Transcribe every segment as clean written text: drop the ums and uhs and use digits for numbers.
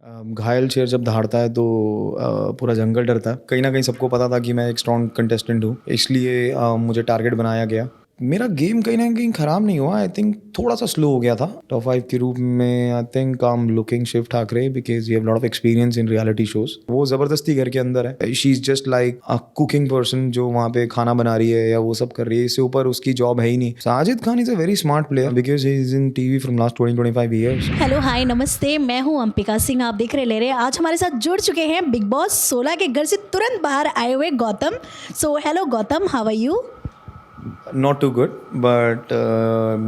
घायल शेर जब दहाड़ता है तो पूरा जंगल डरता है। कहीं ना कहीं सबको पता था कि मैं एक स्ट्रॉन्ग कंटेस्टेंट हूँ, इसलिए मुझे टारगेट बनाया गया। मेरा गेम कहीं ना कहीं ख़राब नहीं हुआ। आई थिंक थोड़ा सा स्लो हो गया था। टॉप 5 के रूप में I think I am looking Shiv Thakare because you have lot of experience in reality shows. वो ज़बरदस्ती घर के अंदर है। She is just like a cooking person जो वहाँ पे खाना बना रही है या वो सब कर रही है। इससे ऊपर उसकी जॉब है ही नहीं। Sajid Khan is a very smart player because he is in TV from last 20-25 years. Hello hi नमस्ते, मैं हूं अंपिका सिंह। आप देख रहे ले रहे आज हमारे साथ जुड़ चुके हैं बिग बॉस 16 के घर से तुरंत बाहर आए हुए Gautam. So hello Gautam, how are you? Not too good, but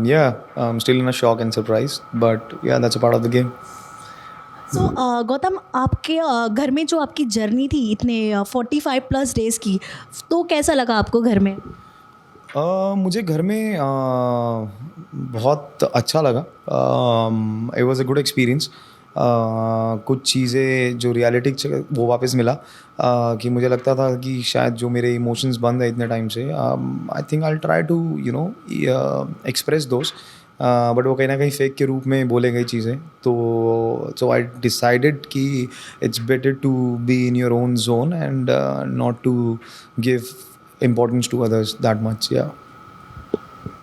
yeah, I'm still in a shock and surprise. But yeah, that's a part of the game. सो गौतम, आपके घर में जो आपकी जर्नी थी इतने 45+ डेज की, तो कैसा लगा आपको घर में? मुझे घर में बहुत अच्छा लगा। It was a good experience. कुछ चीज़ें जो रियलिटी वो वापस मिला। कि मुझे लगता था कि शायद जो मेरे इमोशंस बंद है इतने टाइम से, I think I try to express दोस्त। बट वो कहीं ना कहीं फेक के रूप में बोले गई चीज़ें। तो सो आई डिसाइडेड कि it's better to be in your own zone and not to give importance to others that much. Yeah.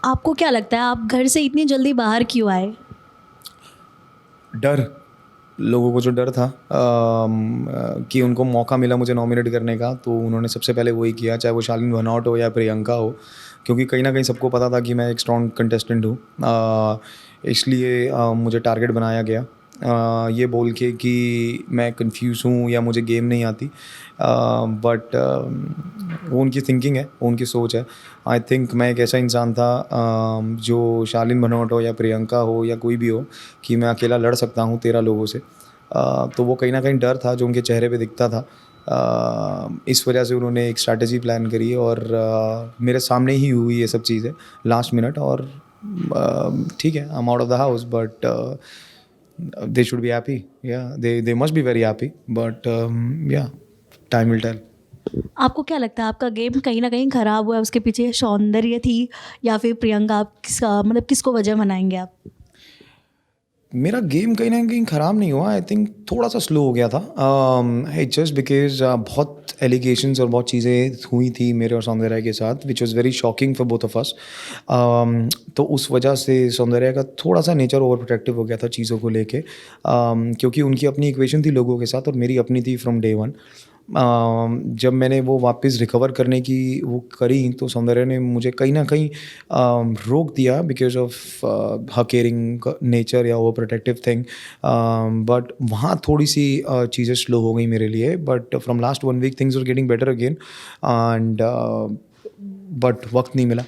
आपको क्या लगता है आप घर से इतनी जल्दी बाहर क्यों आए? डर, लोगों को जो डर था कि उनको मौका मिला मुझे नॉमिनेट करने का, तो उन्होंने सबसे पहले वही किया, चाहे वो शालीन भनौट हो या प्रियंका हो। क्योंकि कहीं ना कहीं सबको पता था कि मैं एक स्ट्रॉन्ग कंटेस्टेंट हूँ, इसलिए मुझे टारगेट बनाया गया। ये बोल के कि मैं कंफ्यूज हूँ या मुझे गेम नहीं आती। बट वो उनकी थिंकिंग है, वो उनकी सोच है। आई थिंक मैं एक ऐसा इंसान था जो शालीन भनौट हो या प्रियंका हो या कोई भी हो, कि मैं अकेला लड़ सकता हूँ 13 लोगों से। तो वो कहीं ना कहीं डर था जो उनके चेहरे पे दिखता था। इस वजह से उन्होंने एक स्ट्रैटेजी प्लान करी और मेरे सामने ही हुई ये सब चीज़ें लास्ट मिनट। और ठीक है, I am out of the house, but they should be happy. Yeah, they must be very happy. But yeah, time will tell. आपको क्या लगता है आपका गेम कहीं ना कहीं ख़राब हुआ है, उसके पीछे सौंदर्य थी या फिर प्रियंका? आप किसका मतलब किसको वजह मनाएंगे आप? मेरा गेम कहीं ना कहीं ख़राब नहीं हुआ। आई थिंक थोड़ा सा स्लो हो गया था। इट्स जस्ट बिकॉज बहुत एलिगेशंस और बहुत चीज़ें हुई थी मेरे और सौंदर्या के साथ, which was very shocking for both of us. तो उस वजह से सौंदर्या का थोड़ा सा नेचर ओवर प्रोटेक्टिव हो गया था चीज़ों को लेके। क्योंकि उनकी अपनी इक्वेशन थी लोगों के साथ और मेरी अपनी थी फ्रॉम डे वन। जब मैंने वो वापस रिकवर करने की वो करी, तो सौंदर्या ने मुझे कहीं ना कहीं रोक दिया because of her caring nature या वो प्रोटेक्टिव थिंग। बट वहाँ थोड़ी सी चीज़ें स्लो हो गई मेरे लिए। But from last 1 week things are getting better again. And but वक्त नहीं मिला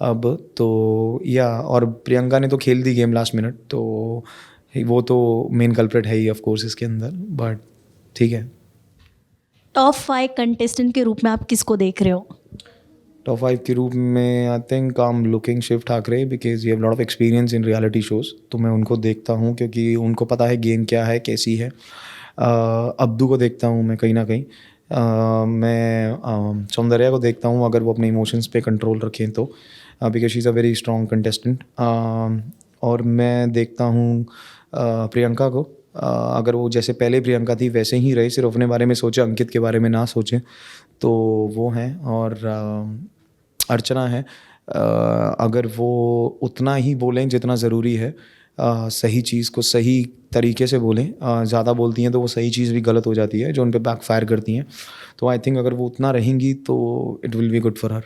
अब तो। या और प्रियंका ने तो खेल दी गेम लास्ट मिनट, तो वो तो मेन कल्प्रेट है ही ऑफ कोर्स इसके अंदर। बट ठीक है। टॉप 5 कंटेस्टेंट के रूप में आप किसको देख रहे हो? टॉप 5 के रूप में I think I am looking Shiv Thakare because you have lot of experience in reality shows. तो मैं उनको देखता हूँ क्योंकि उनको पता है गेम क्या है, कैसी है। अब्दू को देखता हूँ मैं कहीं ना कहीं। मैं सौंदर्या को देखता हूँ अगर वो अपने इमोशंस पे कंट्रोल रखें तो, because she is a very strong contestant. और मैं देखता हूँ प्रियंका को। अगर वो जैसे पहले प्रियंका थी वैसे ही रहे, सिर्फ अपने बारे में सोचे, अंकित के बारे में ना सोचें, तो वो हैं। और अर्चना है। अगर वो उतना ही बोलें जितना ज़रूरी है, सही चीज़ को सही तरीके से बोलें, ज़्यादा बोलती हैं तो वो सही चीज़ भी गलत हो जाती है जो उन पे बैकफायर करती हैं। तो आई थिंक अगर वो उतना रहेंगी तो it will be good for her.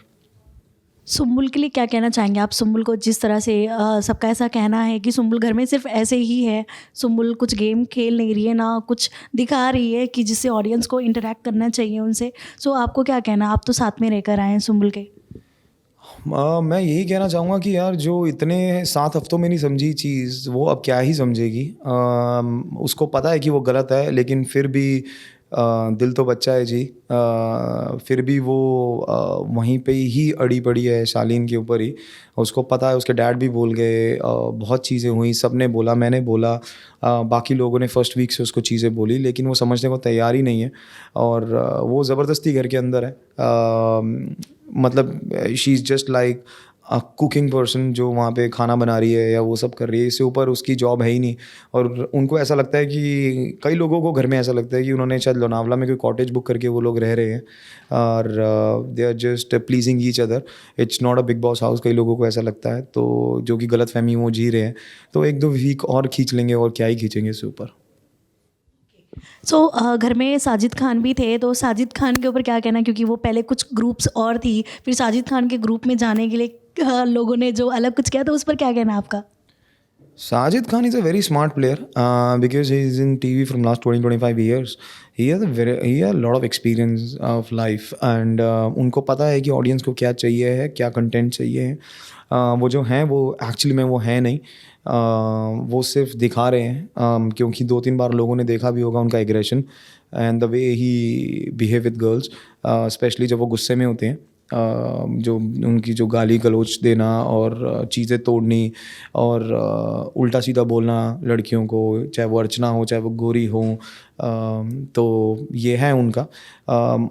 Sumbul के लिए क्या कहना चाहेंगे आप? सुम्बुल को जिस तरह से सबका ऐसा कहना है कि सुम्बुल घर में सिर्फ ऐसे ही है, सुम्बुल कुछ गेम खेल नहीं रही है, ना कुछ दिखा रही है कि जिससे ऑडियंस को इंटरेक्ट करना चाहिए उनसे। सो आपको क्या कहना? आप तो साथ में रहकर आए हैं सुम्बुल के। मैं यही कहना चाहूँगा कि यार जो इतने 7 हफ्तों में नहीं समझी चीज़, वो अब क्या ही समझेगी। उसको पता है कि वो गलत है, लेकिन फिर भी दिल तो बच्चा है जी। फिर भी वो वहीं पे ही अड़ी पड़ी है शालीन के ऊपर ही। उसको पता है, उसके डैड भी बोल गए, बहुत चीज़ें हुई, सब ने बोला, मैंने बोला, बाकी लोगों ने फर्स्ट वीक से उसको चीज़ें बोली, लेकिन वो समझने को तैयार ही नहीं है। और वो ज़बरदस्ती घर के अंदर है। मतलब she is just like cooking person जो वहाँ पे खाना बना रही है या वो सब कर रही है, इससे ऊपर उसकी जॉब है ही नहीं। और उनको ऐसा लगता है कि कई लोगों को घर में ऐसा लगता है कि उन्होंने शायद लोनावला में कोई कॉटेज बुक करके वो लोग रह रहे हैं और they are just pleasing each other. It's not a Bigg Boss house, कई लोगों को ऐसा लगता है, तो जो कि गलत फहमी वो जी रहे हैं। तो 1-2 वीक और खींच लेंगे और क्या ही खींचेंगे इससे ऊपर। घर में साजिद खान भी थे, तो साजिद खान के ऊपर क्या कहना है, क्योंकि वो पहले कुछ ग्रुप्स और थी, फिर साजिद खान के ग्रुप में जाने के लिए लोगों ने जो अलग कुछ किया, तो उस पर क्या कहना है आपका? Sajid Khan is a very smart player because he is in TV from last 20-25 years. He has a lot of experience of life and उनको पता है कि ऑडियंस को क्या चाहिए है, क्या कंटेंट चाहिए है। वो जो हैं वो एक्चुअली में वो है नहीं, वो सिर्फ दिखा रहे हैं क्योंकि 2-3 बार लोगों ने देखा भी होगा उनका aggression and the way he behave with girls, specially जब वो गुस्से में होते हैं। जो उनकी जो गाली गलौच देना और चीज़ें तोड़नी और उल्टा सीधा बोलना लड़कियों को, चाहे वो अर्चना हो चाहे वो गोरी हो, तो ये है उनका।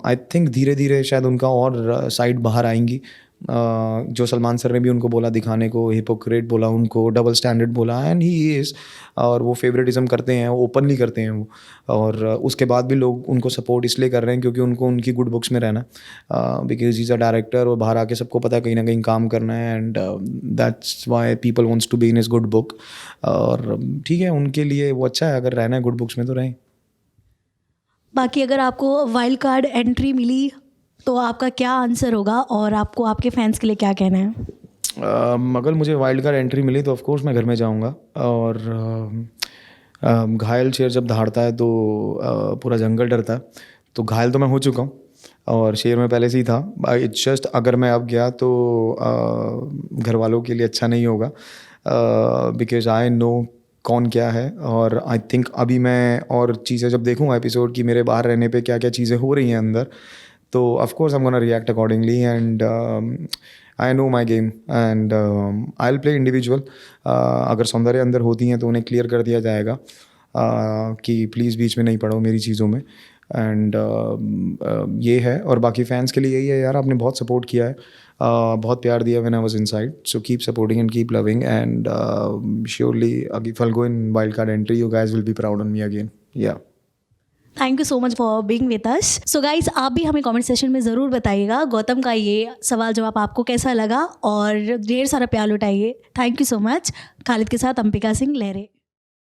आई थिंक धीरे धीरे शायद उनका और साइड बाहर आएंगी। जो सलमान सर ने भी उनको बोला दिखाने को, हिपोक्रेट बोला उनको, डबल स्टैंडर्ड बोला, एंड ही इज़। और वो फेवरेटिज्म करते हैं, वो ओपनली करते हैं वो, और उसके बाद भी लोग उनको सपोर्ट इसलिए कर रहे हैं क्योंकि उनको उनकी गुड बुक्स में रहना, बिकॉज इज़ अ डायरेक्टर और बाहर आके सबको पता है कहीं ना कहीं काम करना है, and that's why people wants to be in his good book. और ठीक है, उनके लिए वो अच्छा है, अगर रहना है गुड बुक्स में तो रहें। बाकी अगर आपको वाइल्ड कार्ड एंट्री मिली तो आपका क्या आंसर होगा, और आपको आपके फैंस के लिए क्या कहना है? अगर मुझे वाइल्ड कार्ड एंट्री मिली तो ऑफकोर्स मैं घर में जाऊंगा। और घायल शेर जब दहाड़ता है तो पूरा जंगल डरता है, तो घायल तो मैं हो चुका हूँ और शेर में पहले से ही था। इट्स जस्ट अगर मैं अब गया तो घर वालों के लिए अच्छा नहीं होगा, बिकॉज आई नो कौन क्या है। और आई थिंक अभी मैं और चीज़ें जब देखूँगा एपिसोड की मेरे बाहर रहने पे क्या क्या चीज़ें हो रही हैं अंदर, तो of course I'm gonna react accordingly, and I know my game, and I'll play individual. अगर सौंदर्य अंदर होती हैं तो उन्हें क्लियर कर दिया जाएगा कि प्लीज़ बीच में नहीं पड़ो मेरी चीज़ों में, एंड ये है। और बाकी फैंस के लिए यही है यार, आपने बहुत सपोर्ट किया है, बहुत प्यार दिया when I was inside, so keep supporting and keep loving, and surely if I'll go in wildcard entry you guys will be proud on me again. Yeah. Thank you so much for being with us. So guys, आप भी हमें comment session में ज़रूर बताइएगा गौतम का ये सवाल जवाब आपको कैसा लगा, और ढेर सारा प्यार लुटाइए। Thank you so much. Khalid के साथ अंबिका सिंह लहरे।